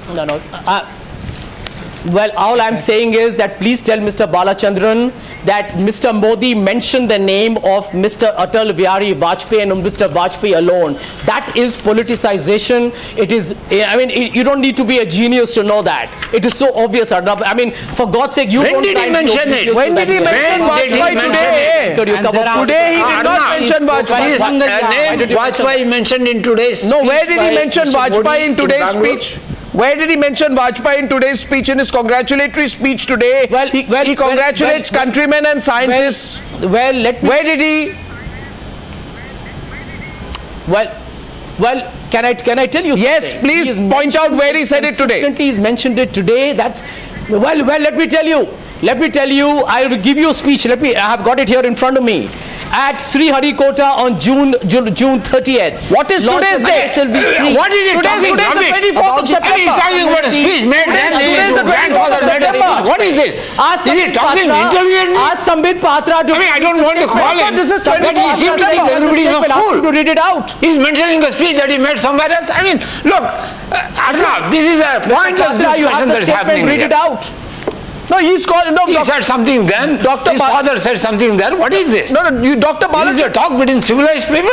No. Well, all I'm saying is that please tell Mr. Balachandran that Mr. Modi mentioned the name of Mr. Atal Bihari Vajpayee and Mr. Vajpayee alone. That is politicization. It is, I mean, you don't need to be a genius to know that. It is so obvious, Arnab. I mean, for God's sake, you when did he mention it? When did he mention Vajpayee today? Today he did not mention Vajpayee. Name Vajpayee mentioned in today's No, where did he mention Vajpayee in today's speech? Where did he mention Vajpayee in today's speech, in his congratulatory speech today? Well, he congratulates countrymen and scientists. Where did he? Well, can I tell you something? Yes, please point out where he said it today. He's mentioned it today. That's well. Let me tell you. I will give you a speech. I have got it here in front of me. At Sriharikota on June 30th. What is today's date? What is it talking about? Today is the 24th of September. He's talking about a speech made then. Today is the 24th of September. What is this? Is he talking intelligently? Ask Sambit Patra to... I mean, I don't want to call him. This is 24th He seems like everybody is a fool. To read it out. He's mentioning a speech that he made somewhere else. I mean, look, Arnab, this is a pointless discussion that is happening here. Read it out. No, he's called. No, he said something then. His father said something then. What is this? No, Dr. Balachandran. This is a talk between civilized people.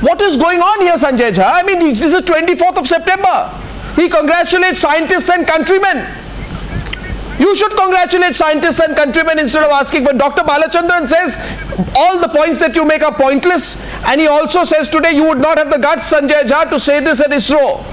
What is going on here, Sanjay Jha? I mean, this is 24th of September. He congratulates scientists and countrymen. You should congratulate scientists and countrymen instead of asking. But Dr. Balachandran says all the points that you make are pointless. And he also says today you would not have the guts, Sanjay Jha, to say this at ISRO.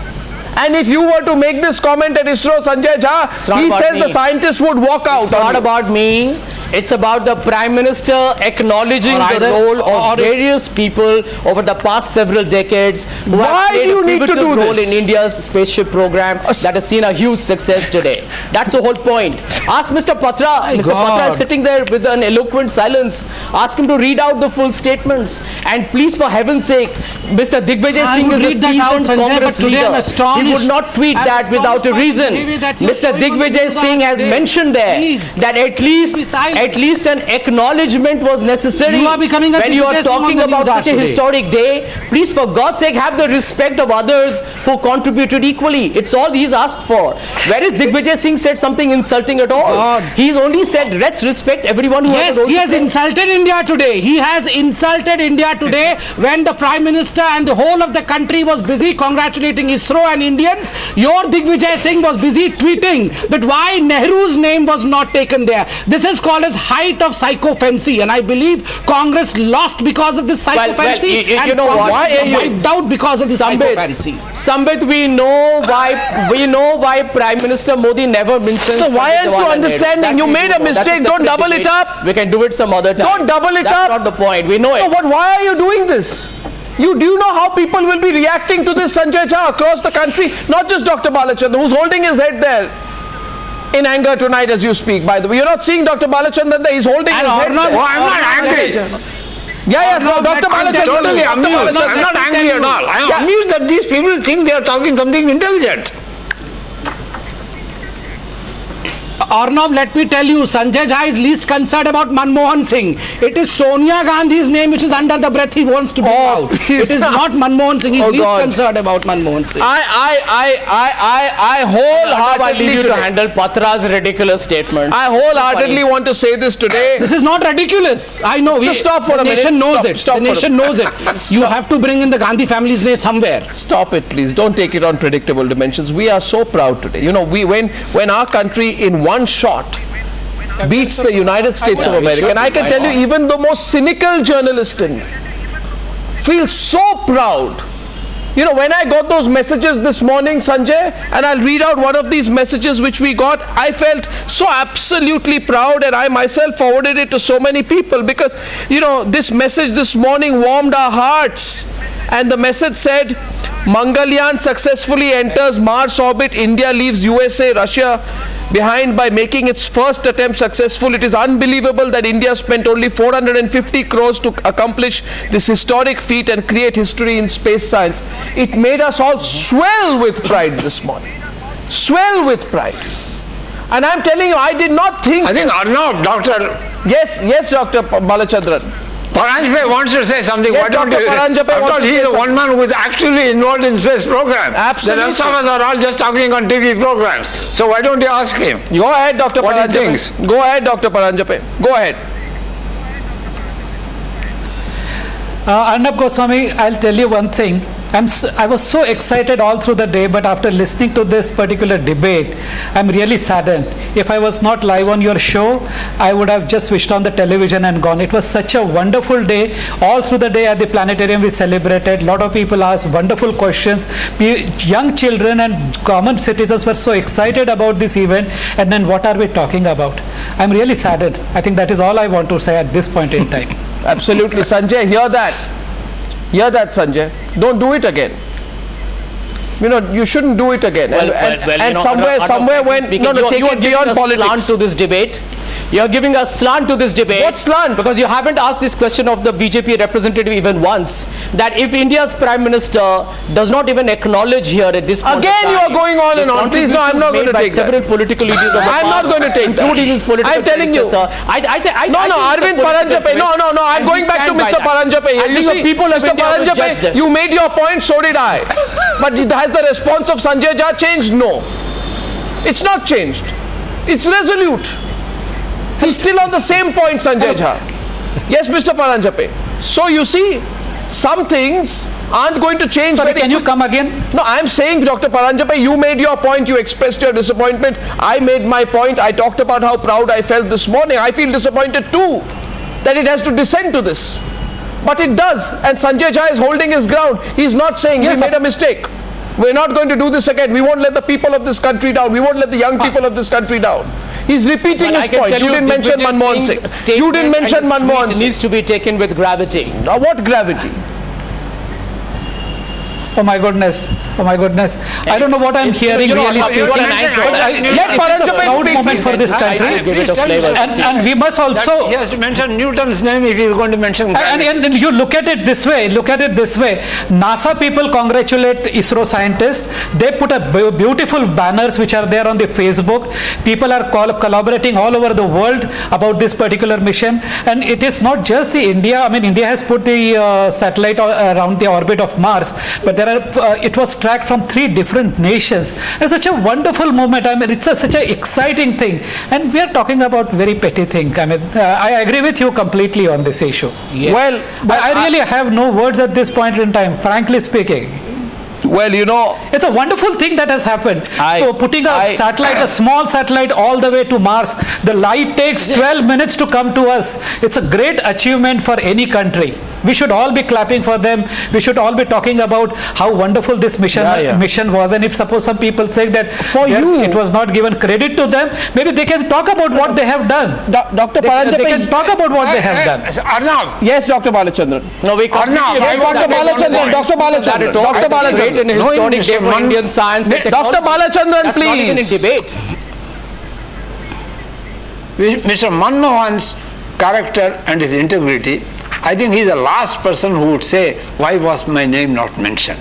And if you were to make this comment at ISRO, Sanjay Jha, he says the scientists would walk out. It's not about me. It's about the Prime Minister acknowledging the role of various people over the past several decades who have played a pivotal role in India's spaceship program that has seen a huge success today. That's the whole point. Ask Mr. Patra. Mr. Patra is sitting there with an eloquent silence. Ask him to read out the full statements. And please, for heaven's sake, Mr. Digvijay Singh is a seasoned Congress leader. He would not tweet that without a reason. Mr. Digvijay Singh has mentioned there that at least an acknowledgement was necessary when you are talking about such a historic day. Please, for God's sake, have the respect of others who contributed equally. It's all he's asked for. Where is Digvijay Singh said something insulting at all? He's only said let's respect everyone who has a role. Yes, he has insulted India today. He has insulted India today when the Prime Minister and the whole of the country was busy congratulating ISRO and Indians. Your Digvijay Singh was busy tweeting that why Nehru's name was not taken there. This is called as height of psychophancy, and I believe Congress lost because of this psychophancy, and you know Congress wiped out because of this psychophancy. Sambit, we know why Prime Minister Modi never mentions. So why aren't you understanding? You made a mistake. Don't double it up. We can do it some other time. Don't double it up. That's not the point. We know it. No, but why are you doing this? Do you know how people will be reacting to this, Sanjay Jha, across the country? Not just Dr. Balachandran, who's holding his head there in anger tonight as you speak, by the way. You're not seeing Dr. Balachandran there. He's holding his head there. Oh, I'm not angry. So Dr. Balachandran. Totally amused. I'm not angry at all. I'm amused that these people think they are talking something intelligent. Arnab, let me tell you, Sanjay Jha is least concerned about Manmohan Singh. It is Sonia Gandhi's name which is under the breath he wants to bring out. It is not Manmohan Singh. He is least concerned about Manmohan Singh. I wholeheartedly leave you to handle Patra's ridiculous statement. I wholeheartedly want to say this today. This is not ridiculous. I know. So stop for a minute. The nation knows it. The nation knows it. You have to bring in the Gandhi family's name somewhere. Stop it, please. Don't take it on predictable dimensions. We are so proud today. You know, when our country in one shot beats the United States of America, and I can tell you, even the most cynical journalist in me feels so proud. You know, when I got those messages this morning, Sanjay, and I'll read out one of these messages which we got, I felt so absolutely proud, and I myself forwarded it to so many people because, you know, this message this morning warmed our hearts. And the message said, Mangalyaan successfully enters Mars orbit. India leaves USA, Russia behind by making its first attempt successful. It is unbelievable that India spent only 450 crores to accomplish this historic feat and create history in space science. It made us all swell with pride this morning. Swell with pride. And I'm telling you, I did not think... I think Arnab, Doctor... Yes, Dr. Balachandran. Paranjape wants to say something. Yes, Why don't Dr. you? Paranjape wants to he's say the one man who is actually involved in space program. Absolutely. The rest of us are all just talking on TV programs. So why don't you ask him? Go ahead, Dr. What Paranjape. he thinks. Go ahead, Dr. Paranjape. Go ahead. Arnab Goswami, I'll tell you one thing. I was so excited all through the day, but after listening to this particular debate, I'm really saddened. If I was not live on your show, I would have just switched on the television and gone. It was such a wonderful day. All through the day at the planetarium we celebrated. A lot of people asked wonderful questions. Young children and common citizens were so excited about this event. And then what are we talking about? I'm really saddened. I think that is all I want to say at this point in time. Absolutely. Sanjay, hear that. Hear that, Sanjay. Don't do it again. You know, you shouldn't do it again. And somewhere when, take it beyond politics. Slant to this debate. You're giving a slant to this debate. What slant? Because you haven't asked this question of the BJP representative even once. That if India's Prime Minister does not even acknowledge here at this point again you are going on and on. Please, no, I'm not going to take that. Several political leaders of the I'm not going to take that. Including his political I'm telling you. Arvind Paranjape. No, I'm going back to Mr. Paranjape. You see, Mr. Paranjape, you made your point, so did I. But has the response of Sanjay Jha changed? No. It's not changed. It's resolute. He's still on the same point, Sanjay Jha. Yes, Mr. Paranjape. So you see, some things aren't going to change. Sorry, can you come again? No, I'm saying, Dr. Paranjape, you made your point, you expressed your disappointment. I made my point. I talked about how proud I felt this morning. I feel disappointed too that it has to descend to this. But it does. And Sanjay Jha is holding his ground. He's not saying he made a mistake. We're not going to do this again. We won't let the people of this country down. We won't let the young people of this country down. He's repeating his point. You didn't mention Manmohan Singh. You didn't mention Manmohan Singh. It needs to be taken with gravity. Now, what gravity? Oh my goodness. Oh my goodness. I don't know what I'm hearing really speaking. Let Paranjape speak moment for this country. And we must also... He has to mention Newton's name if he is going to mention... And you look at it this way. Look at it this way. NASA people congratulate ISRO scientists. They put a beautiful banners which are there on the Facebook. People are collaborating all over the world about this particular mission. And it is not just the India. I mean, India has put the satellite around the orbit of Mars. But there are, it was tracked from 3 different nations. It's such a wonderful moment. I mean, it's such an exciting thing. And we are talking about very petty thing. I mean, I agree with you completely on this issue. Yes. Well, but I really have no words at this point in time, frankly speaking. Well, you know, it's a wonderful thing that has happened. So putting a satellite, a small satellite all the way to Mars, the light takes 12 minutes to come to us. It's a great achievement for any country. We should all be clapping for them. We should all be talking about how wonderful this mission was. And if suppose some people think that it was not given credit to them, maybe they can talk about what they have done. Dr. Paranjape, they can talk about what they have done. Arnab. Yes, Dr. Balachandran. No, we can't. Dr. Balachandran. Dr. Balachandran. Dr. Balachandran. In a historic day for Indian science and technology. Dr. Balachandran, please. Not even in debate. Mr. Manmohan's character and his integrity, I think he is the last person who would say, why was my name not mentioned?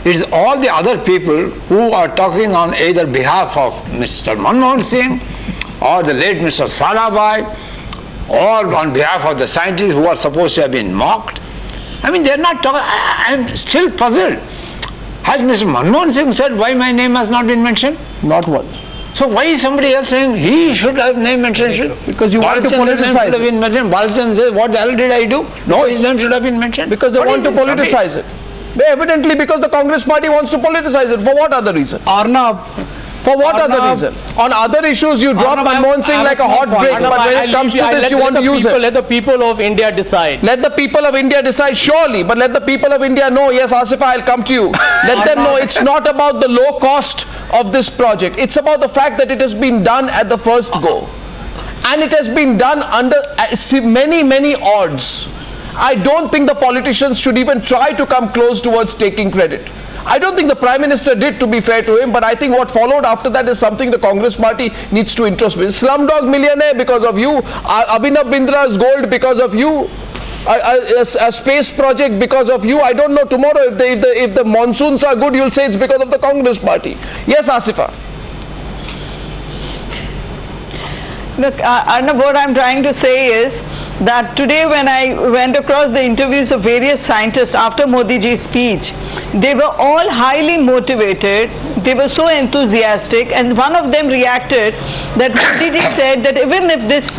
It is all the other people who are talking on either behalf of Mr. Manmohan Singh or the late Mr. Sarabhai or on behalf of the scientists who are supposed to have been mocked. I mean, they are not talking. I am still puzzled. Has Mr. Manmohan Singh said why my name has not been mentioned? Not once. So why is somebody else saying he should have name mentioned? Because you want to politicize it. Balachandran says, what the hell did I do? No, his name should have been mentioned. Because they want to politicize it. Evidently because the Congress party wants to politicize it. For what other reason? Arnab. For what other reason? On other issues you drop Manmohan Singh like a hot brick, but when it comes to this you want to use it. Let the people of India decide. Let the people of India decide, surely, but let the people of India know, yes, Asifa, I'll come to you. Let them know it's not about the low cost of this project. It's about the fact that it has been done at the first go. And it has been done under many, many odds. I don't think the politicians should even try to come close towards taking credit. I don't think the Prime Minister did, to be fair to him, but I think what followed after that is something the Congress party needs to introspect. Slumdog Millionaire because of you, Abhinav Bindra's gold because of you, a space project because of you. I don't know, tomorrow if the monsoons are good, you'll say it's because of the Congress party. Yes, Asifa. Look, Arnab, what I'm trying to say is that today when I went across the interviews of various scientists after Modi ji's speech, they were all highly motivated, they were so enthusiastic, and one of them reacted that Modi ji said that even if this,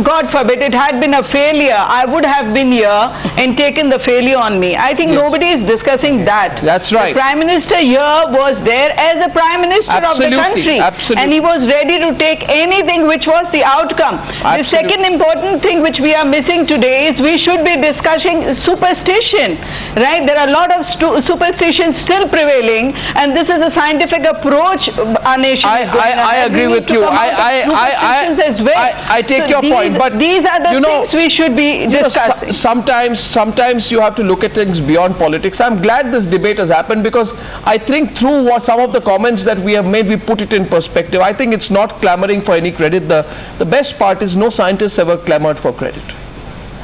God forbid, it had been a failure, I would have been here and taken the failure on me. I think nobody is discussing that. That's right. The Prime Minister here was there as the Prime Minister of the country, and he was ready to take anything which was the outcome. The second important thing which we are missing today is we should be discussing superstition, right? There are a lot of superstitions still prevailing, and this is a scientific approach our nation is going on. I agree with you. I take your point, but these are the things we should be discussing. Sometimes you have to look at things beyond politics. I'm glad this debate has happened, because I think through what some of the comments that we have made, we put it in perspective. I think it's not clamoring for any credit. The best part is no scientists ever clamored for credit,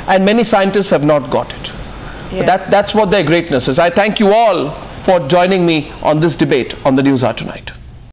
and many scientists have not got it. That's what their greatness is. I thank you all for joining me on this debate on the Newshour tonight.